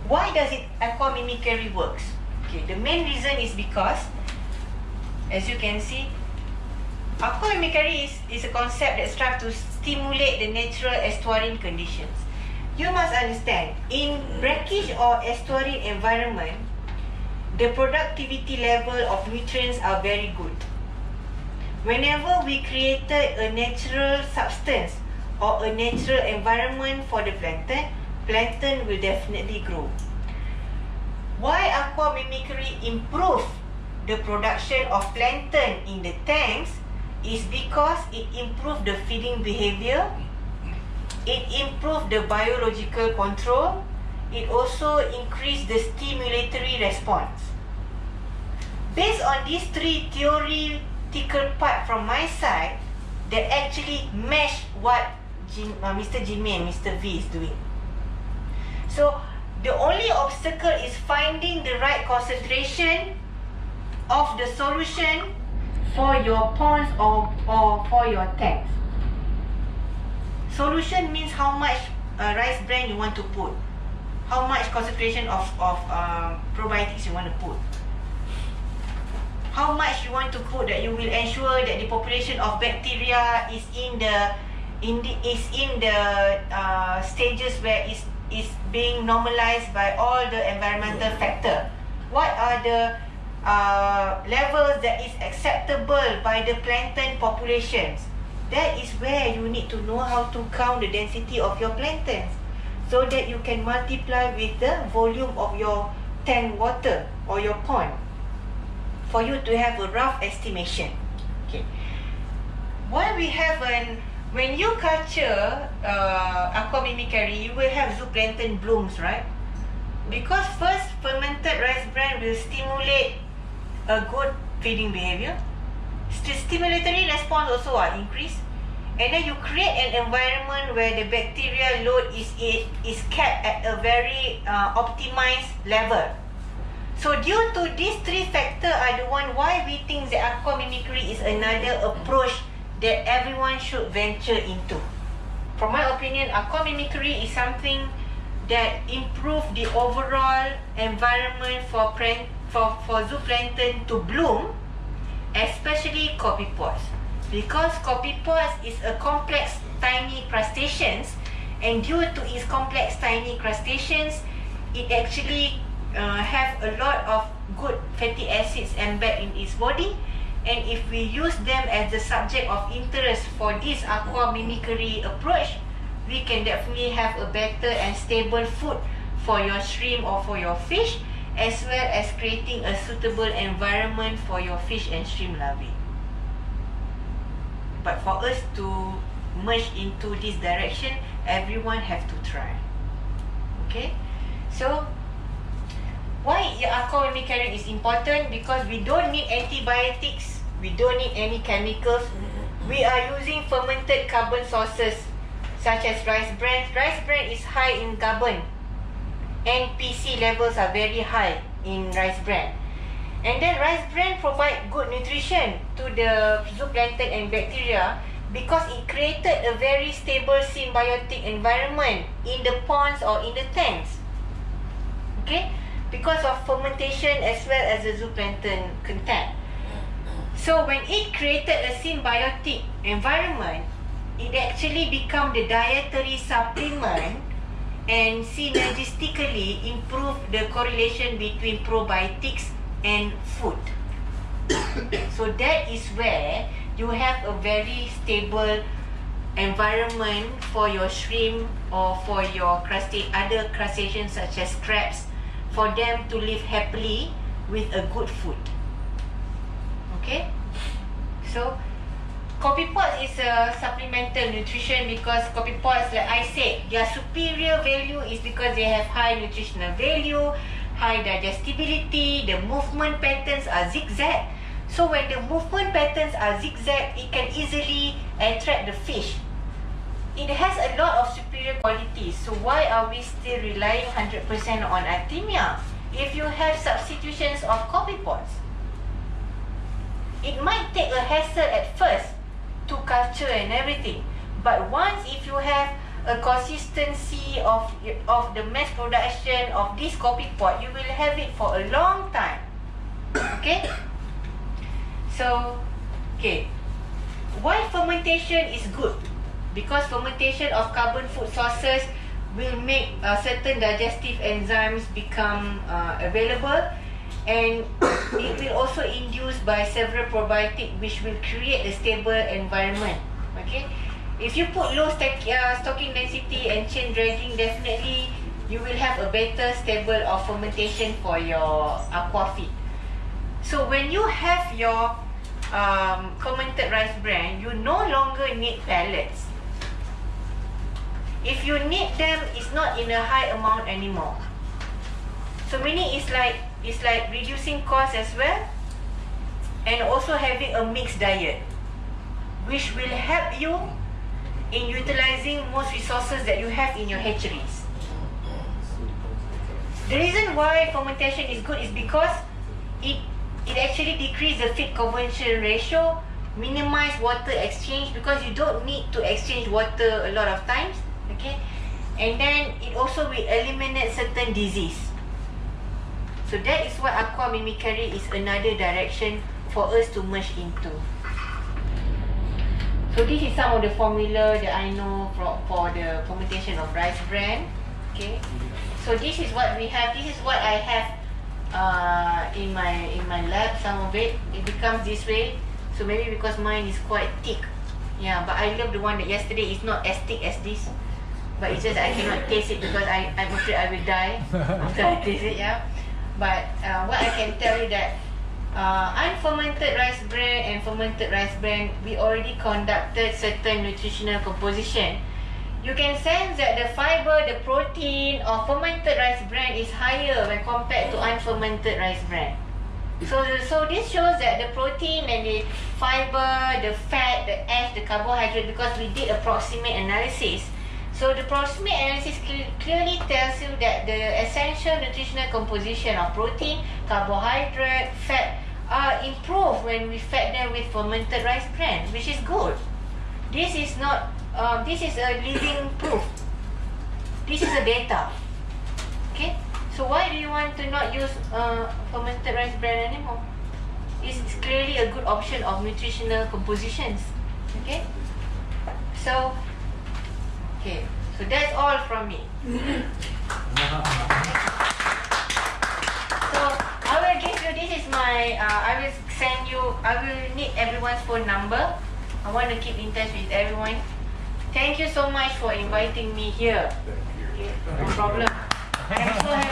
Why does it aquamimicry works? Okay, the main reason is because, as you can see, aquamimicry is a concept that strives to stimulate the natural estuarine conditions. You must understand, in brackish or estuarine environment, the productivity level of nutrients are very good. Whenever we created a natural substance or a natural environment for the plankton, plankton will definitely grow. Why aquamimicry improve the production of plankton in the tanks is because it improves the feeding behavior, it improves the biological control, it also increases the stimulatory response. Based on these three theoretical part from my side, that actually match what Mr. Jimmy and Mr. V is doing. So the only obstacle is finding the right concentration of the solution for your ponds or for your tanks. Solution means how much rice bran you want to put, how much concentration of probiotics you want to put, how much you want to put that you will ensure that the population of bacteria is in the stages where is being normalized by all the environmental factor. What are the levels that is acceptable by the plankton populations? That is where you need to know how to count the density of your planktons, so that you can multiply with the volume of your tank water or your pond, for you to have a rough estimation. Okay. Why we have when you culture aquamimicry, you will have zooplankton blooms, right? Because first, fermented rice bran will stimulate a good feeding behavior. Stimulatory response also are increased, and then you create an environment where the bacteria load is kept at a very optimized level. So due to these three factors are the one why we think that aquamimicry is another approach that everyone should venture into. From my opinion, aquamimicry is something that improve the overall environment for zooplankton to bloom, especially copepods, because copepods is a complex tiny crustaceans, and due to its complex tiny crustaceans, it actually have a lot of good fatty acids embedded in its body, and if we use them as the subject of interest for this aquamimicry approach, we can definitely have a better and stable food for your shrimp or for your fish, as well as creating a suitable environment for your fish and shrimp larvae. But for us to merge into this direction, everyone have to try. Okay, so why aquamimicry is important? Because we don't need antibiotics, we don't need any chemicals. We are using fermented carbon sources such as rice bran. Rice bran is high in carbon. NPC levels are very high in rice bran. And then rice bran provide good nutrition to the zooplankton and bacteria because it created a very stable symbiotic environment in the ponds or in the tanks. Okay? Because of fermentation as well as the zooplankton content. So when it created a symbiotic environment, it actually become the dietary supplement and synergistically improve the correlation between probiotics and food. So that is where you have a very stable environment for your shrimp or for your other crustaceans such as crabs, for them to live happily with a good food. Okay? So copepods is a supplemental nutrition because copepods, like I said, their superior value is because they have high nutritional value, high digestibility, the movement patterns are zigzag. So when the movement patterns are zigzag, it can easily attract the fish. It has a lot of superior qualities. So why are we still relying 100% on Artemia if you have substitutions of copepods? It might take a hassle at first to culture and everything, but once if you have a consistency of the mass production of this coffee pot, you will have it for a long time. Okay? So, okay. Why fermentation is good? Because fermentation of carbon food sources will make certain digestive enzymes become available, and it will also induce by several probiotics which will create a stable environment. Okay, if you put low stocking density and chain dragging, definitely you will have a better stable of fermentation for your aqua feed. So when you have your fermented rice bran, you no longer need pellets. If you need them, it's not in a high amount anymore. So meaning it's like reducing cost as well, and also having a mixed diet, which will help you in utilizing most resources that you have in your hatcheries. The reason why fermentation is good is because it actually decreases the feed conversion ratio, minimize water exchange, because you don't need to exchange water a lot of times. Okay, and then it also will eliminate certain disease. So that is why AQUAMIMICRY is another direction for us to merge into. So this is some of the formula that I know for the fermentation of rice bran. Okay, so this is what we have. This is what I have in my lab. Some of it becomes this way. So maybe because mine is quite thick. Yeah, but I love the one that yesterday is not as thick as this. But it's just I cannot taste it because I'm afraid I will die after I taste it. Yeah. But what I can tell you that unfermented rice bran and fermented rice bran, we already conducted certain nutritional composition. You can sense that the fiber, the protein of fermented rice bran is higher when compared to unfermented rice bran. So this shows that the protein and the fiber, the fat, the ash, the carbohydrate, because we did a proximate analysis. So the proximate analysis clearly tells you that the essential nutritional composition of protein, carbohydrate, fat are improved when we fed them with fermented rice bran, which is good. This is not. This is a living proof. This is a data. Okay. So why do you want to not use fermented rice bran anymore? It's clearly a good option of nutritional compositions. Okay. So. Okay, so that's all from me. So I will give you, this is my, I will send you, I will need everyone's phone number. I want to keep in touch with everyone. Thank you so much for inviting me here. Okay, no problem. I am so happy.